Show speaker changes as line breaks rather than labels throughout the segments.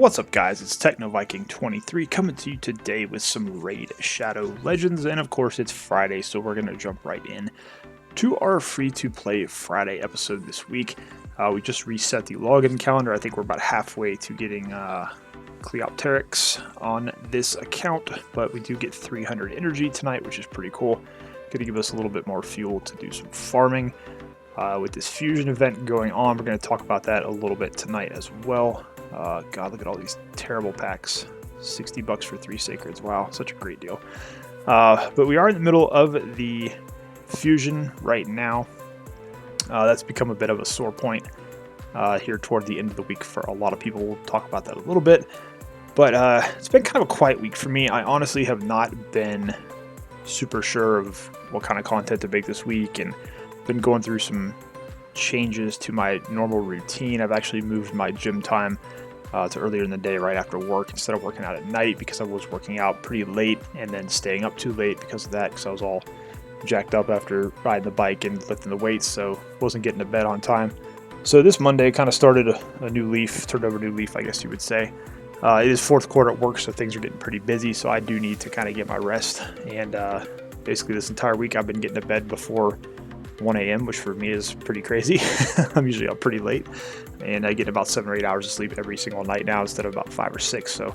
What's up, guys? It's TechnoViking23 coming to you today with some Raid Shadow Legends, and of course it's Friday, so we're going to jump right in to our free-to-play Friday episode this week. We just reset the login calendar. I think we're about halfway to getting Cleopteryx on this account, but we do get 300 energy tonight, which is pretty cool. Going to give us a little bit more fuel to do some farming. With this fusion event going on, we're going to talk about that a little bit tonight as well. God, look at all these terrible packs. 60 bucks for 3 sacreds. Wow, such a great deal. But we are in the middle of the fusion right now. That's become a bit of a sore point here toward the end of the week for a lot of people. We'll talk about that a little bit. But it's been kind of a quiet week for me. I honestly have not been super sure of what kind of content to make this week, and been going through some changes to my normal routine. I've actually moved my gym time to earlier in the day, right after work, instead of working out at night, because I was working out pretty late and then staying up too late because of that, because I was all jacked up after riding the bike and lifting the weights, so wasn't getting to bed on time. So this Monday kind of started a new leaf, turned over a new leaf, I guess you would say. It is fourth quarter at work, so things are getting pretty busy, so I do need to kind of get my rest. And basically this entire week I've been getting to bed before 1 a.m., which for me is pretty crazy. I'm usually up pretty late, and I get about 7 or 8 hours of sleep every single night now instead of about 5 or 6. So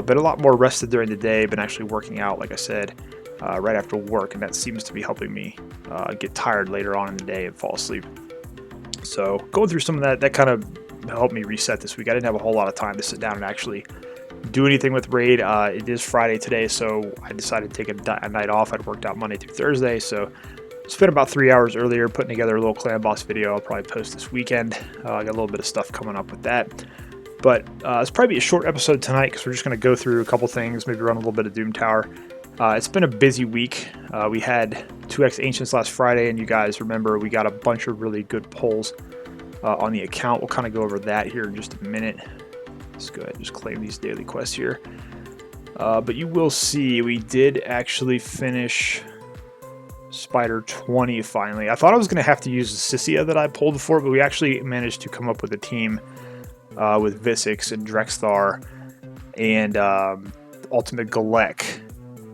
been a lot more rested during the day, been actually working out, like I said, right after work, and that seems to be helping me get tired later on in the day and fall asleep. So going through some of that kind of helped me reset this week. I didn't have a whole lot of time to sit down and actually do anything with Raid. It is Friday today, so I decided to take a night off. I'd worked out Monday through Thursday, so spent about 3 hours earlier putting together a little clan boss video. I'll probably post this weekend. I got a little bit of stuff coming up with that. But it's probably a short episode tonight because we're just going to go through a couple things, maybe run a little bit of Doom Tower. It's been a busy week. We had 2x Ancients last Friday, and you guys remember we got a bunch of really good polls on the account. We'll kind of go over that here in just a minute. Let's go ahead and just claim these daily quests here. But you will see we did actually finish Spider 20 finally. I thought I was going to have to use the Sissia that I pulled before, but we actually managed to come up with a team with Visix and Drexthar and Ultimate Galek.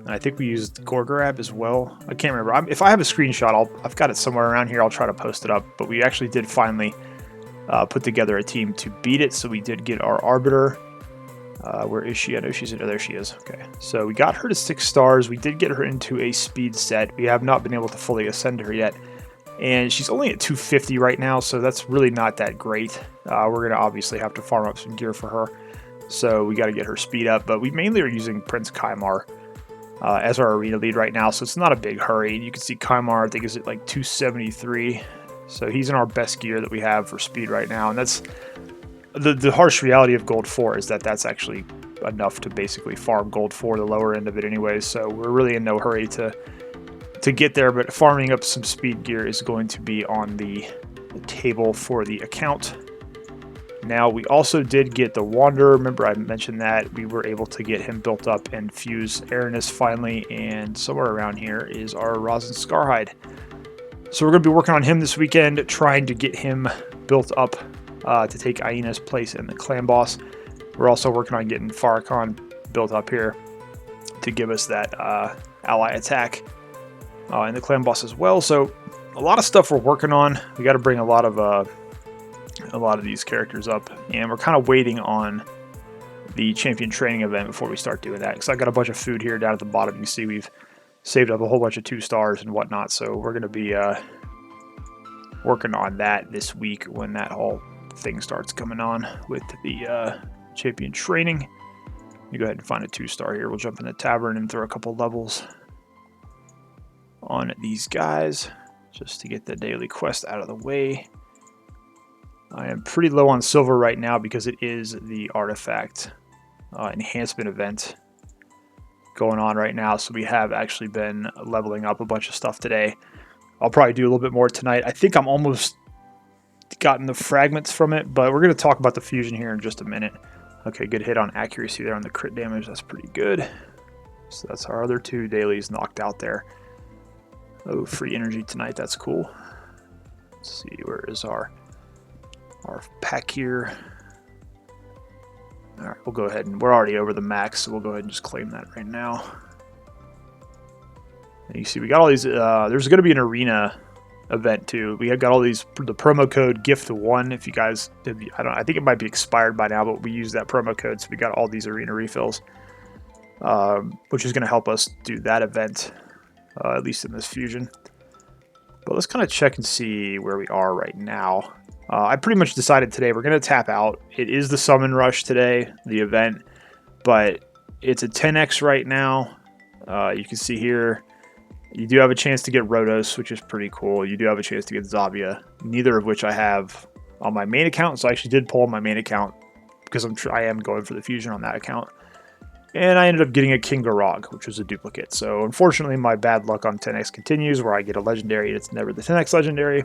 And I think we used Gorgorab as well. I can't remember. If I have a screenshot, I've got it somewhere around here. I'll try to post it up. But we actually did finally put together a team to beat it. So we did get our Arbiter. Where is she? I know she's in there. She is. Okay. So we got her to 6 stars. We did get her into a speed set. We have not been able to fully ascend her yet. And she's only at 250 right now, so that's really not that great. We're going to obviously have to farm up some gear for her. So we got to get her speed up. But we mainly are using Prince Kymar as our arena lead right now, so it's not a big hurry. You can see Kymar, I think, is at like 273. So he's in our best gear that we have for speed right now. And that's the harsh reality of Gold 4 is that that's actually enough to basically farm Gold 4, the lower end of it anyways. So we're really in no hurry to get there, but farming up some speed gear is going to be on the table for the account. Now, we also did get the Wanderer. Remember, I mentioned that we were able to get him built up and fuse Aranus finally, and somewhere around here is our Rhazin Scarhide. So we're going to be working on him this weekend, trying to get him built up to take Aina's place in the clan boss. We're also working on getting Farrakhan built up here to give us that ally attack in the clan boss as well. So a lot of stuff we're working on. We got to bring a lot of these characters up, and we're kind of waiting on the champion training event before we start doing that, because I got a bunch of food here down at the bottom. You can see we've saved up a whole bunch of 2 stars and whatnot, so we're going to be working on that this week when that whole thing starts coming on with the champion training. Let me go ahead and find a 2-star here. We'll jump in the tavern and throw a couple levels on these guys just to get the daily quest out of the way. I am pretty low on silver right now because it is the artifact enhancement event going on right now, so we have actually been leveling up a bunch of stuff today. I'll probably do a little bit more tonight. I think I'm almost gotten the fragments from it, but we're going to talk about the fusion here in just a minute. Okay, good hit on accuracy there on the crit damage. That's pretty good. So that's our other 2 dailies knocked out there. Oh, free energy tonight. That's cool. Let's see, where is our pack here? All right, we'll go ahead and we're already over the max, so we'll go ahead and just claim that right now. And you see, we got all these. There's going to be an arena event too. We have got all these. The promo code gift1. If you guys, I think it might be expired by now, but we use that promo code, so we got all these arena refills, which is going to help us do that event, at least in this fusion. But let's kind of check and see where we are right now. I pretty much decided today we're going to tap out. It is the Summon Rush today, the event, but it's a 10x right now. You can see here, you do have a chance to get Rotos, which is pretty cool. You do have a chance to get Zavia, neither of which I have on my main account. So I actually did pull on my main account because I am going for the fusion on that account. And I ended up getting a King Garog, which was a duplicate. So unfortunately, my bad luck on 10x continues, where I get a legendary and it's never the 10x legendary.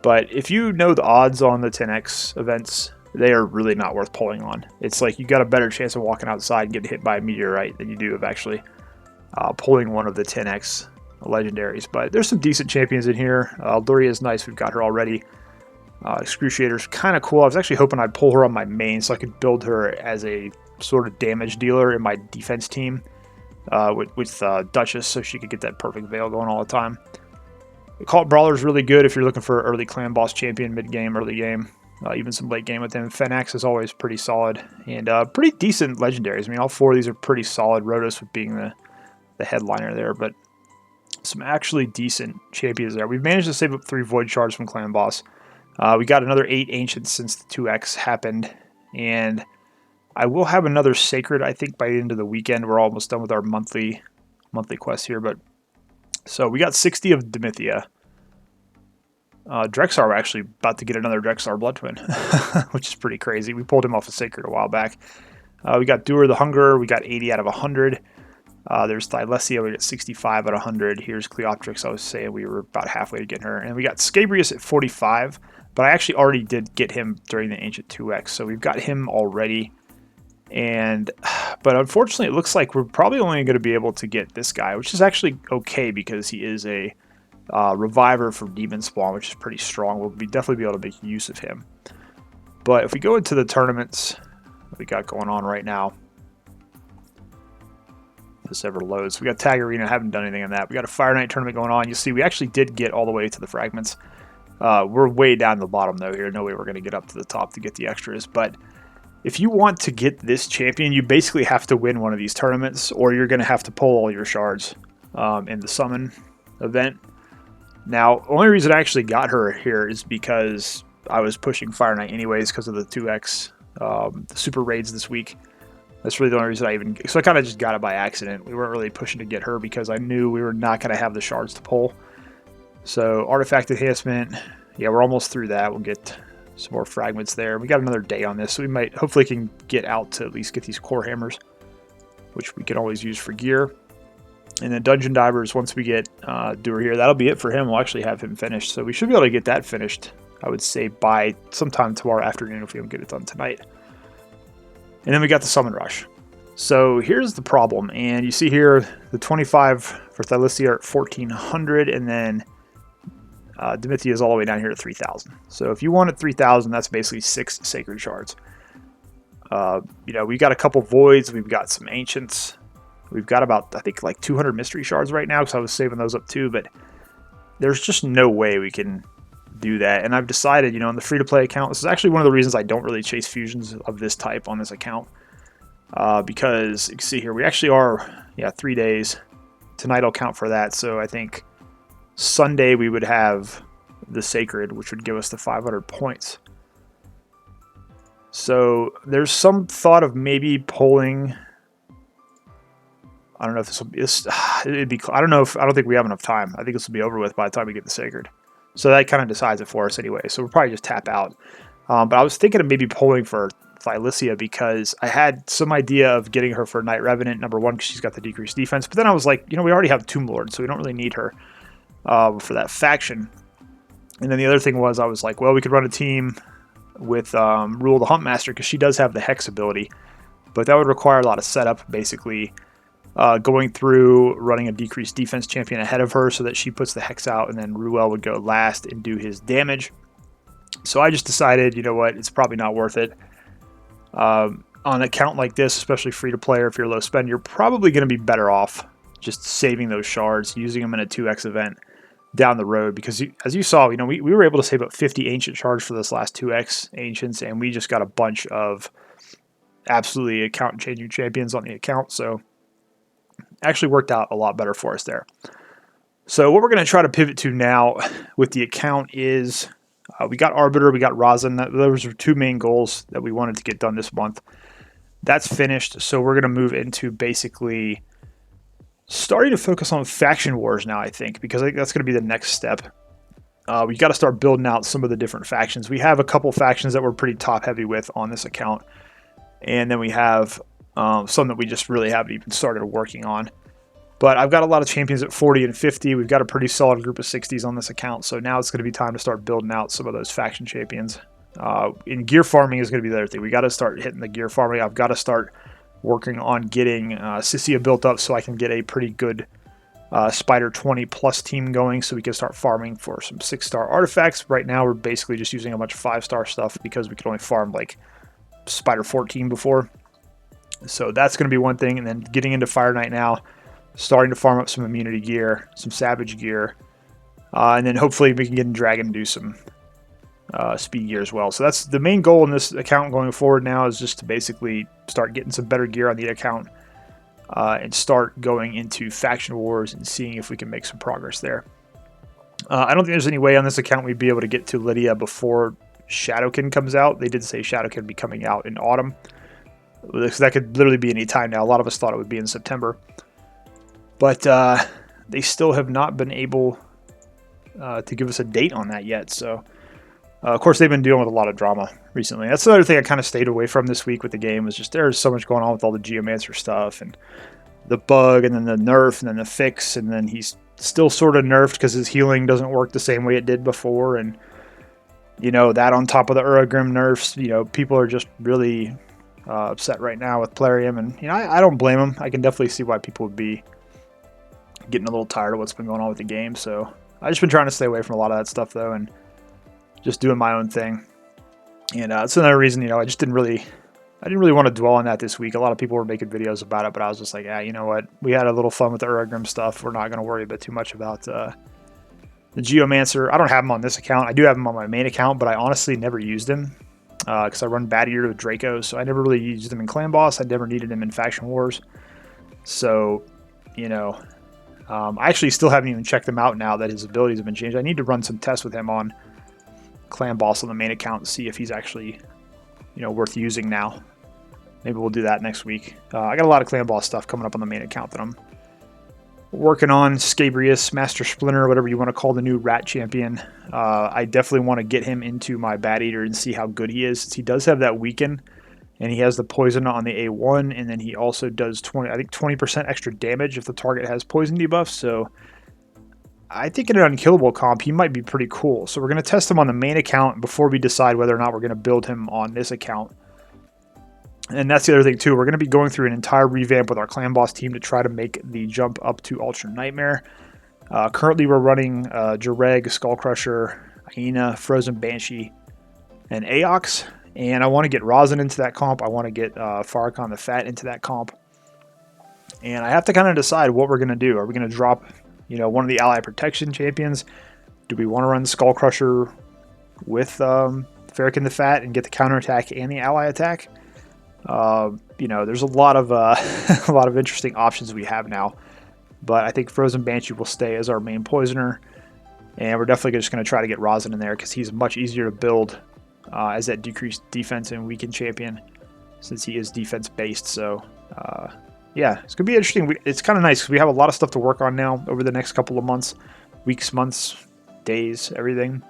But if you know the odds on the 10x events, they are really not worth pulling on. It's like you got a better chance of walking outside and getting hit by a meteorite than you do of actually pulling one of the 10x legendaries. But there's some decent champions in here. Luria is nice. We've got her already. Excruciator's kind of cool. I was actually hoping I'd pull her on my main so I could build her as a sort of damage dealer in my defense team with Duchess, so she could get that perfect veil going all the time. The Cult Brawler is really good if you're looking for early clan boss champion, mid game, early game, even some late game with him. Fenax is always pretty solid, and pretty decent legendaries. I mean, all four of these are pretty solid. Rotos with being the headliner there, but some actually decent champions there. We've managed to save up 3 Void Shards from clan boss. We got another 8 Ancients since the 2x happened, and I will have another Sacred, I think, by the end of the weekend. We're almost done with our monthly quest here, but so we got 60 of Demithia. Drexar, we're actually about to get another Drexar Blood Twin, which is pretty crazy. We pulled him off of Sacred a while back. We got Doer the Hunger. We got 80 out of 100. There's Thylesia. We got 65 out of 100. Here's Cleoptrix. I was saying we were about halfway to getting her. And we got Scabrius at 45, but I actually already did get him during the Ancient 2x, so we've got him already. But unfortunately, it looks like we're probably only going to be able to get this guy, which is actually okay because he is a reviver for Demon Spawn, which is pretty strong. We'll definitely be able to make use of him. But if we go into the tournaments that we got going on right now, if this ever loads, we got Tag Arena. Haven't done anything on that. We got a Fire Knight tournament going on. You see, we actually did get all the way to the fragments. We're way down the bottom though here. No way we're going to get up to the top to get the extras, but if you want to get this champion, you basically have to win one of these tournaments, or you're going to have to pull all your shards in the summon event. Now, the only reason I actually got her here is because I was pushing Fire Knight anyways because of the 2x the super raids this week. That's really the only reason so I kind of just got it by accident. We weren't really pushing to get her because I knew we were not going to have the shards to pull. So, Artifact Enhancement, yeah, we're almost through that. We'll get some more fragments there. We got another day on this, so we might hopefully can get out to at least get these core hammers, which we can always use for gear. And then Dungeon Divers, once we get Doer here, that'll be it for him. We'll actually have him finished, so we should be able to get that finished, I would say, by sometime tomorrow afternoon if we don't get it done tonight. And then we got the Summon Rush. So here's the problem, and you see here the 25 for Thylesia are at 1400, and then Demithia is all the way down here to 3,000. So if you want at 3,000, that's basically 6 Sacred Shards. We got a couple Voids. We've got some Ancients. We've got about, I think, like 200 Mystery Shards right now because I was saving those up too. But there's just no way we can do that. And I've decided, in the free-to-play account, this is actually one of the reasons I don't really chase fusions of this type on this account. Because you can see here, we actually are, 3 days. Tonight I'll count for that. So I think Sunday we would have the Sacred, which would give us the 500 points. So there's some thought of maybe pulling. I don't know if this will be. I don't think we have enough time. I think this will be over with by the time we get the Sacred. So that kind of decides it for us anyway. So we'll probably just tap out. But I was thinking of maybe pulling for Thylesia because I had some idea of getting her for Knight Revenant, number 1, because she's got the decreased defense. But then I was like, we already have Tomb Lord, so we don't really need her for that faction. And then the other thing was I was like, well, we could run a team with Rule the Huntmaster because she does have the Hex ability. But that would require a lot of setup, basically. Going through, running a decreased defense champion ahead of her so that she puts the Hex out, and then Ruel would go last and do his damage. So I just decided, it's probably not worth it. on an account like this, especially free to play or if you're low spend, you're probably going to be better off just saving those shards, using them in a 2x event down the road, because as you saw, we were able to save up 50 ancient shards for this last 2x ancients, and we just got a bunch of absolutely account changing champions on the account, so actually worked out a lot better for us there. So what we're going to try to pivot to now with the account is we got Arbiter, we got Rhazin. Those were two main goals that we wanted to get done this month. That's finished, so we're going to move into basically starting to focus on faction wars now, I think, because I think that's going to be the next step. We got to start building out some of the different factions. We have a couple factions that we're pretty top heavy with on this account, and then we have some that we just really haven't even started working on. But I've got a lot of champions at 40 and 50. We've got a pretty solid group of 60s on this account, so now it's going to be time to start building out some of those faction champions. In gear farming is going to be the other thing. We got to start hitting the gear farming. I've got to start working on getting Sissia built up so I can get a pretty good Spider 20 plus team going, so we can start farming for some 6-star artifacts. Right now we're basically just using a bunch of 5-star stuff because we could only farm like Spider 14 before. So that's going to be one thing, and then getting into Fire Knight now, starting to farm up some immunity gear, some savage gear, and then hopefully we can get in Dragon and do some speed gear as well. So that's the main goal in this account going forward now, is just to basically start getting some better gear on the account and start going into faction wars and seeing if we can make some progress there. I don't think there's any way on this account we'd be able to get to Lydia before Shadowkin comes out. They did say Shadowkin would be coming out in autumn. That could literally be any time now. A lot of us thought it would be in September. But they still have not been able to give us a date on that yet. So, of course, they've been dealing with a lot of drama recently. That's another thing I kind of stayed away from this week with the game, was just there's so much going on with all the Geomancer stuff and the bug and then the nerf and then the fix. And then he's still sort of nerfed because his healing doesn't work the same way it did before. And, that on top of the Uragrim nerfs, people are just really upset right now with Plarium. And, I don't blame them. I can definitely see why people would be getting a little tired of what's been going on with the game. So I've just been trying to stay away from a lot of that stuff, though, and just doing my own thing. And that's another reason, I didn't really want to dwell on that this week. A lot of people were making videos about it, but I was just like, you know what? We had a little fun with the Uragrim stuff. We're not going to worry a bit too much about the Geomancer. I don't have him on this account. I do have him on my main account, but I honestly never used him because I run Bad Eater with Draco, so I never really used him in Clan Boss. I never needed him in Faction Wars. So, I actually still haven't even checked him out now that his abilities have been changed. I need to run some tests with him on Clan Boss on the main account and see if he's actually, worth using now. Maybe we'll do that next week. I got a lot of Clan Boss stuff coming up on the main account that I'm working on. Scabrius, Master Splinter, whatever you want to call the new rat champion. I definitely want to get him into my Bat Eater and see how good he is, since he does have that weaken. And he has the poison on the A1, and then he also does 20% extra damage if the target has poison debuff. So I think in an unkillable comp, he might be pretty cool. So we're going to test him on the main account before we decide whether or not we're going to build him on this account. And that's the other thing too. We're going to be going through an entire revamp with our Clan Boss team to try to make the jump up to Ultra Nightmare. Currently we're running Jareg, Skullcrusher, Hyena, Frozen Banshee, and Aox. And I want to get Rhazin into that comp. I want to get Farrakhan the Fat into that comp. And I have to kind of decide what we're going to do. Are we going to drop, one of the ally protection champions? Do we want to run Skullcrusher with Farrakhan the Fat and get the counterattack and the ally attack? There's a lot of a lot of interesting options we have now. But I think Frozen Banshee will stay as our main poisoner. And we're definitely just going to try to get Rhazin in there because he's much easier to build as that decreased defense and weakened champion, since he is defense based. So yeah, it's gonna be interesting. It's kind of nice because we have a lot of stuff to work on now over the next couple of months, weeks, months, days, everything.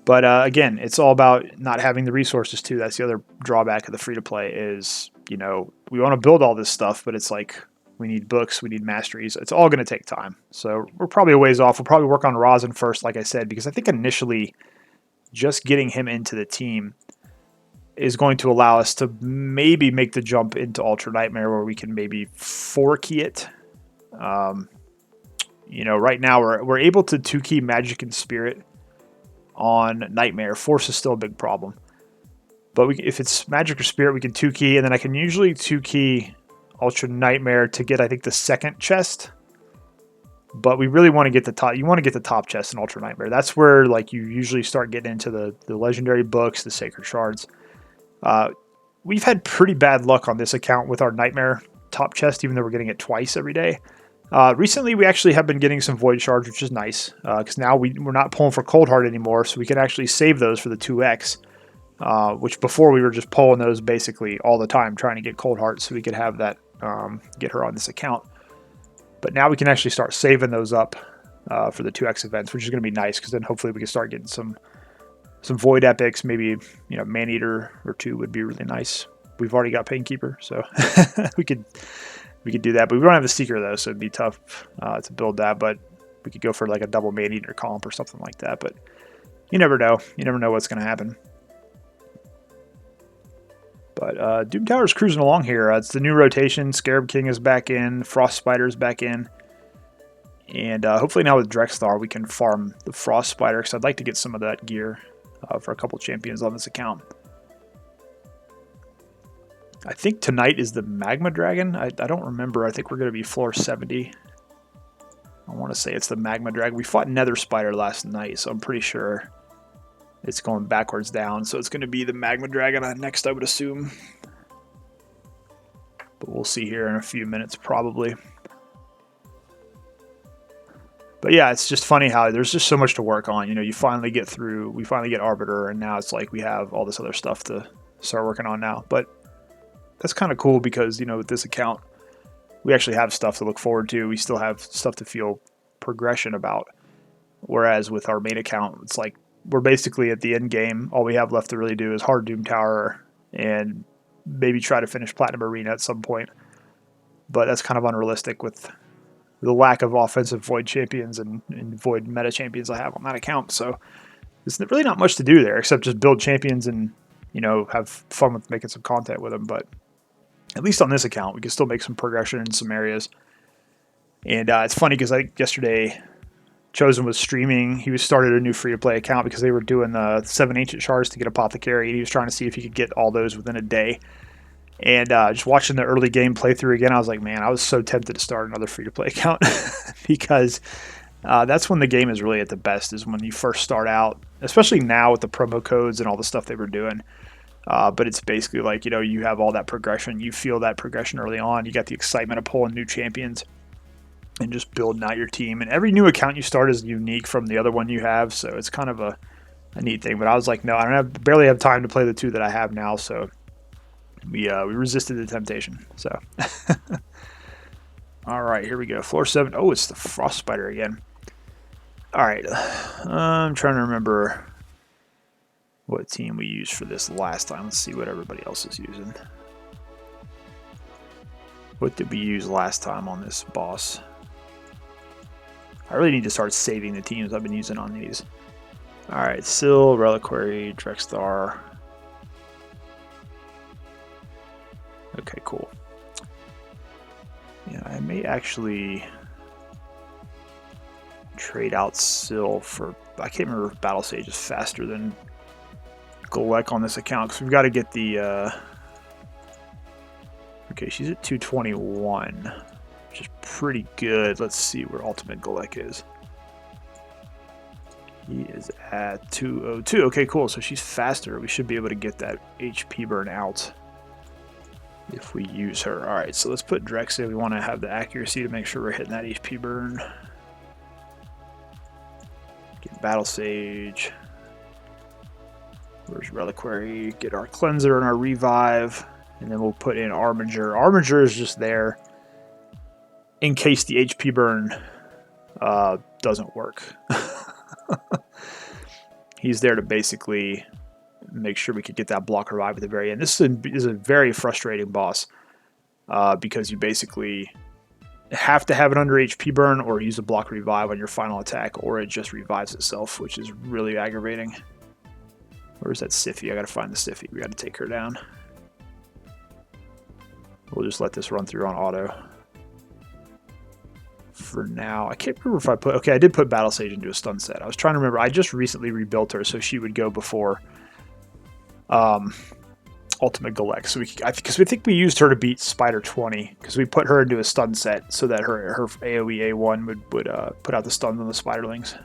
But again, it's all about not having the resources too. That's the other drawback of the free to play is, we want to build all this stuff, but it's like we need books, we need masteries. It's all going to take time. So we're probably a ways off. We'll probably work on Rhazin first, like I said, because I think initially just getting him into the team is going to allow us to maybe make the jump into Ultra Nightmare, where we can maybe 4-key it. Right now we're able to 2-key Magic and Spirit on Nightmare. Force is still a big problem. But if it's Magic or Spirit, we can 2-key, and then I can usually 2-key Ultra Nightmare to get, I think, the second chest. But we really want to get the top. You want to get the top chest in Ultra Nightmare. That's where like you usually start getting into the legendary books, the sacred shards. We've had pretty bad luck on this account with our Nightmare top chest, even though we're getting it twice every day. Recently, we actually have been getting some Void Shards, which is nice, because now we're not pulling for Cold Heart anymore, so we can actually save those for the 2x, which before we were just pulling those basically all the time, trying to get Cold Heart so we could have that, get her on this account. But now we can actually start saving those up for the 2x events, which is going to be nice, because then hopefully we can start getting some Void Epics. Maybe, you know, Man-Eater or 2 would be really nice. We've already got Painkeeper, so we could do that. But we don't have a Seeker, though, so it'd be tough to build that. But we could go for like a double Man-Eater comp or something like that. But you never know. You never know what's going to happen. But Doom Tower's cruising along here. It's the new rotation. Scarab King is back in. Frost Spider's back in. And hopefully now with Drexthar we can farm the Frost Spider, because I'd like to get some of that gear for a couple champions on this account. I think tonight is the Magma Dragon. I don't remember. I think we're going to be floor 70. I want to say it's the Magma Dragon. We fought Nether Spider last night, so I'm pretty sure it's going backwards down, so it's going to be the Magma Dragon next, I would assume. But we'll see here in a few minutes, probably. But yeah, it's just funny how there's just so much to work on. You know, you finally get through, we finally get Arbiter, and now it's like we have all this other stuff to start working on now. But that's kind of cool because, you know, with this account, we actually have stuff to look forward to. We still have stuff to feel progression about. Whereas with our main account, it's like, we're basically at the end game. All we have left to really do is hard Doom Tower and maybe try to finish Platinum Arena at some point. But that's kind of unrealistic with the lack of offensive Void champions and Void meta champions I have on that account. So there's really not much to do there except just build champions and, you know, have fun with making some content with them. But at least on this account, we can still make some progression in some areas. And it's funny because yesterday Chosen was streaming. He started a new free-to-play account because they were doing the 7 Ancient Shards to get Apothecary, and he was trying to see if he could get all those within a day. And just watching the early game playthrough again, I was like, man, I was so tempted to start another free-to-play account because that's when the game is really at the best, is when you first start out, especially now with the promo codes and all the stuff they were doing. But it's basically like, you know, you have all that progression. You feel that progression early on. You got the excitement of pulling new champions and just building out your team. And every new account you start is unique from the other one you have, so it's kind of a neat thing. But I was like, no, I barely have time to play the 2 that I have now, so we resisted the temptation. So all right, here we go. Floor 7. Oh, it's the Frost Spider again. All right, I'm trying to remember what team we used for this last time. Let's see what everybody else is using. What did we use last time on this boss? I really need to start saving the teams I've been using on these. Alright, Syl, Reliquary, Drexthar. Okay, cool. Yeah, I may actually trade out Syl for... I can't remember if Battle Sage is faster than Golek on this account, because we've got to get the... Okay, she's at 221, which is pretty good. Let's see where Ultimate Golek is. He is at 202. Okay, cool. So she's faster. We should be able to get that HP burn out if we use her. All right, so let's put Drex in. We want to have the accuracy to make sure we're hitting that HP burn. Get Battle Sage. Where's Reliquary? Get our Cleanser and our Revive. And then we'll put in Armiger. Armiger is just there in case the HP burn doesn't work. He's there to basically make sure we could get that block revive at the very end. This is a very frustrating boss because you basically have to have it under HP burn or use a block revive on your final attack, or it just revives itself, which is really aggravating. Where's that Siffy? I gotta find the Siffy. We gotta take her down. We'll just let this run through on auto. For now, I can't remember if I put... Okay, I did put Battle Sage into a stun set. I was trying to remember. I just recently rebuilt her so she would go before Ultimate Galek. So because we think we used her to beat Spider 20, because we put her into a stun set so that her AoE A1 would put out the stuns on the Spiderlings.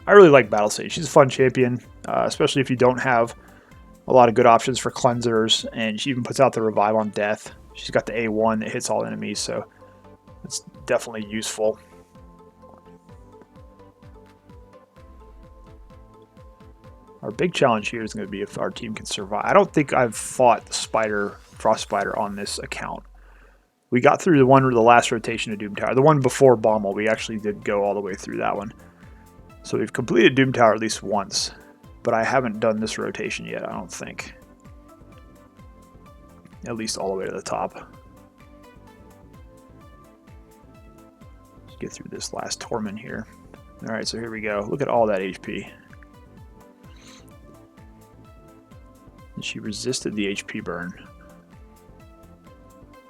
I really like Battle Sage. She's a fun champion, especially if you don't have a lot of good options for cleansers, and she even puts out the revive on death. She's got the A1 that hits all enemies, so it's definitely useful. Our big challenge here is going to be if our team can survive. I don't think I've fought the Frost Spider on this account. We got through the last rotation of Doom Tower. The one before Bommel, we actually did go all the way through that one. So we've completed Doom Tower at least once, but I haven't done this rotation yet, I don't think. At least all the way to the top. Let's get through this last Torment here. Alright, so here we go. Look at all that HP. And she resisted the HP burn.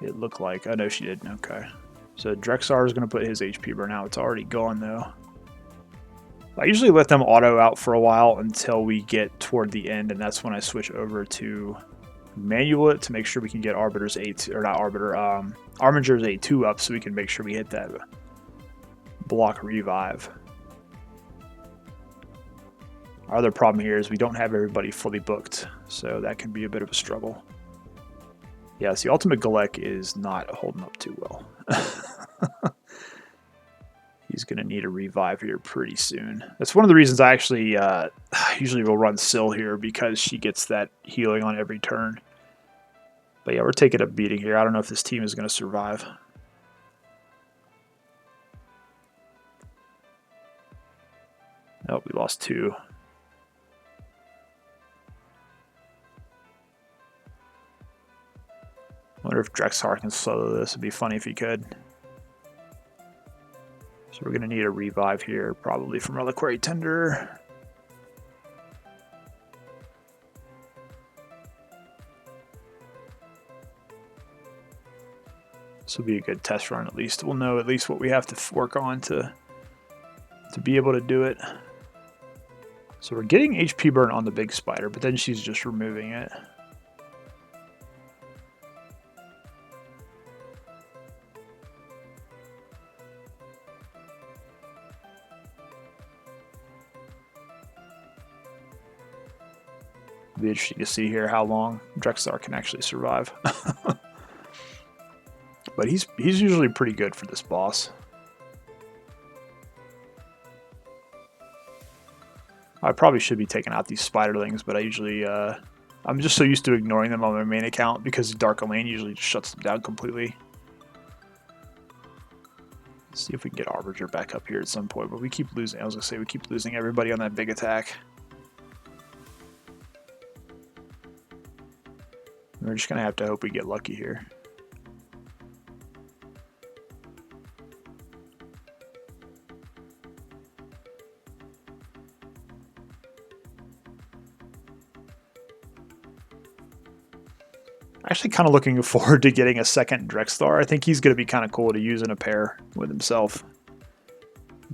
It looked like. I know she did. Okay. So Drexar is going to put his HP burn out. It's already gone, though. I usually let them auto out for a while until we get toward the end, and that's when I switch over to manual it to make sure we can get Arbiter's A2, or not Arbiter, Arminger's A2 up so we can make sure we hit that block revive. Our other problem here is we don't have everybody fully booked, so that can be a bit of a struggle. Yeah, see, Ultimate Galek is not holding up too well. He's going to need a revive here pretty soon. That's one of the reasons I actually usually will run Syl here, because she gets that healing on every turn. But yeah, we're taking a beating here. I don't know if this team is going to survive. Nope, we lost 2. I wonder if Drexar can solo this. It'd be funny if he could. So we're going to need a revive here, probably from Reliquary Tender. This will be a good test run at least. We'll know at least what we have to work on to be able to do it. So we're getting HP burn on the big spider, but then she's just removing it. It'll be interesting to see here how long Drexar can actually survive. But he's usually pretty good for this boss. I probably should be taking out these spiderlings, but I usually I'm just so used to ignoring them on my main account because Dark Lane usually just shuts them down completely. Let's see if we can get Arbiter back up here at some point, but we keep losing. I was gonna say we keep losing everybody on that big attack. We're just gonna have to hope we get lucky here. Actually kind of looking forward to getting a second Drexar. I think he's going to be kind of cool to use in a pair with himself.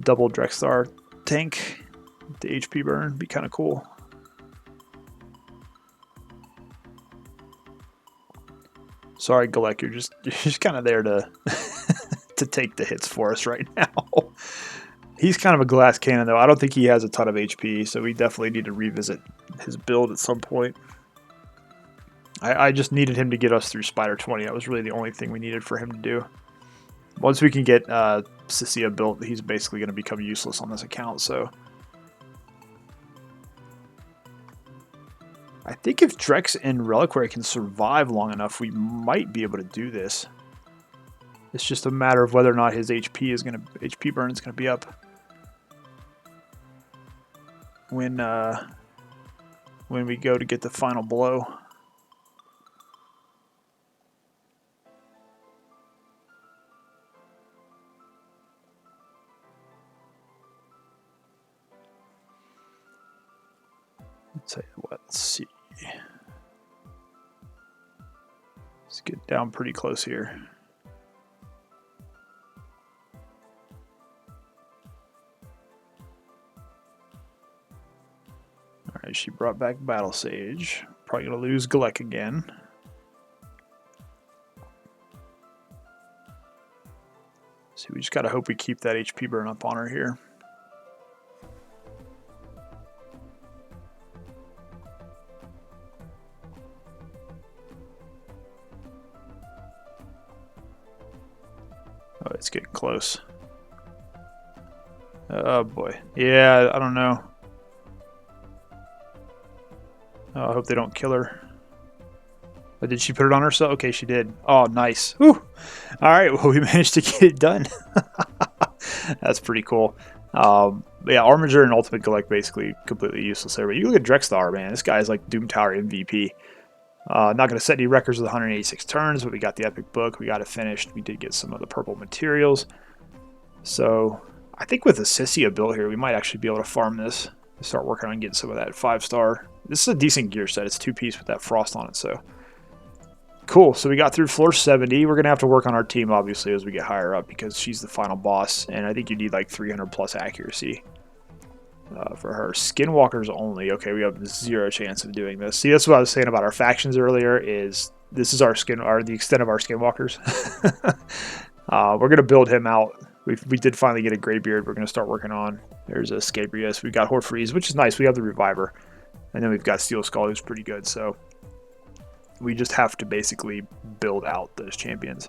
Double Drexar tank, the HP burn, be kind of cool. Sorry, Galek, you're just kind of there to to take the hits for us right now. He's kind of a glass cannon though. I don't think he has a ton of HP, so we definitely need to revisit his build at some point. I just needed him to get us through Spider 20. That was really the only thing we needed for him to do. Once we can get Cecilia built, he's basically going to become useless on this account. So I think if Drex and Reliquary can survive long enough, we might be able to do this. It's just a matter of whether or not his HP burn is going to be up when we go to get the final blow. Tell you what, let's see. Let's get down pretty close here. Alright, she brought back Battle Sage. Probably going to lose Galek again. So we just got to hope we keep that HP burn up on her here. Oh, it's getting close. Oh boy. Yeah, I don't know. Oh, I hope they don't kill her. Oh, did she put it on herself? Okay, she did. Oh, nice. Whew. All right, well, we managed to get it done. That's pretty cool. Yeah, Armiger and Ultimate Galek basically completely useless there. But you look at Drexthar, man. This guy is like Doom Tower MVP. Not going to set any records with 186 turns, but we got the epic book. We got it finished. We did get some of the purple materials. So I think with the Sissia built here, we might actually be able to farm this. Start working on getting some of that 5-star. This is a decent gear set. It's 2-piece with that frost on it. So cool. So we got through floor 70. We're going to have to work on our team, obviously, as we get higher up because she's the final boss. And I think you need like 300 plus accuracy. For her. Skinwalkers only. Okay, we have 0 chance of doing this. See, that's what I was saying about our factions earlier, is this is our the extent of our Skinwalkers. We're going to build him out. We did finally get a Greybeard we're going to start working on. There's a Scabrius. We got Horfreeze, which is nice. We have the Reviver. And then we've got Steel Skull, who's pretty good. So we just have to basically build out those champions.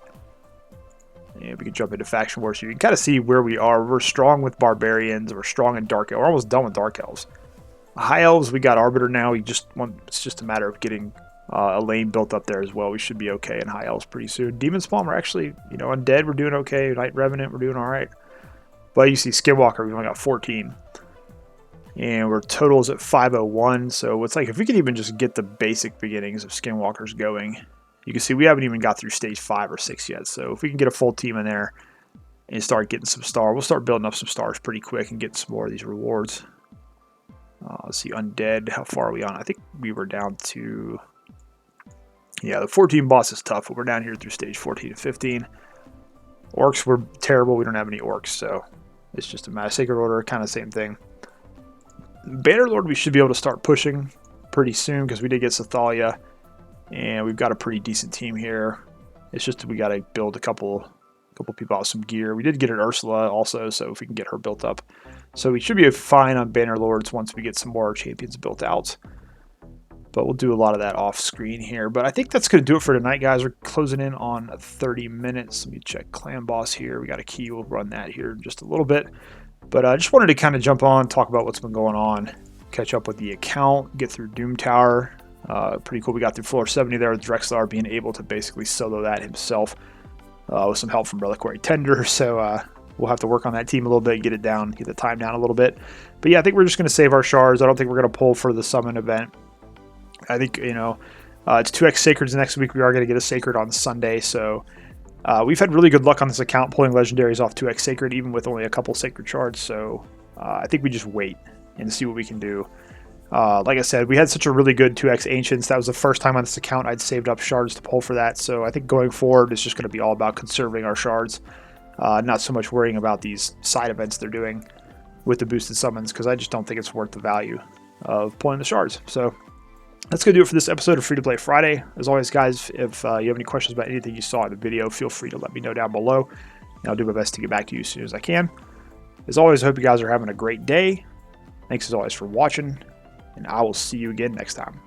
And we can jump into Faction Wars. So you can kind of see where we are. We're strong with Barbarians. We're strong in Dark Elves. We're almost done with Dark Elves. High Elves, we got Arbiter now. It's just a matter of getting a lane built up there as well. We should be okay in High Elves pretty soon. Demon Spawn, we're actually, Undead, we're doing okay. Night Revenant, we're doing all right. But you see Skinwalker, we've only got 14. And we're totals at 501. So it's like if we could even just get the basic beginnings of Skinwalkers going. You can see we haven't even got through stage 5 or 6 yet. So if we can get a full team in there and start getting some stars, we'll start building up some stars pretty quick and getting some more of these rewards. Let's see, Undead, how far are we on? I think we were down to... Yeah, the 14 boss is tough, but we're down here through stage 14 and 15. Orcs were terrible. We don't have any orcs, so it's just a matter. Sacred Order, kind of same thing. Bannerlord, we should be able to start pushing pretty soon because we did get Sathalia. And we've got a pretty decent team here. It's just we got to build a couple people out with some gear. We did get an Ursula also, so if we can get her built up. So we should be fine on Bannerlords once we get some more champions built out. But we'll do a lot of that off screen here. But I think that's going to do it for tonight, guys. We're closing in on 30 minutes. Let me check Clan Boss here. We got a key. We'll run that here in just a little bit. But I just wanted to kind of jump on, talk about what's been going on, catch up with the account, get through Doom Tower. Pretty cool. We got through floor 70 there with Drexthar being able to basically solo that himself with some help from Reliquary Tender. So we'll have to work on that team a little bit, get it down, get the time down a little bit. But yeah, I think we're just going to save our shards. I don't think we're going to pull for the summon event. I think, it's 2x Sacreds next week. We are going to get a Sacred on Sunday. So we've had really good luck on this account pulling legendaries off 2x Sacred, even with only a couple Sacred shards. So I think we just wait and see what we can do. Like I said, we had such a really good 2x Ancients. That was the first time on this account I'd saved up shards to pull for that. So I think going forward, it's just going to be all about conserving our shards. Not so much worrying about these side events they're doing with the boosted summons, because I just don't think it's worth the value of pulling the shards. So that's going to do it for this episode of Free to Play Friday. As always, guys, if you have any questions about anything you saw in the video, feel free to let me know down below. And I'll do my best to get back to you as soon as I can. As always, I hope you guys are having a great day. Thanks as always for watching. And I will see you again next time.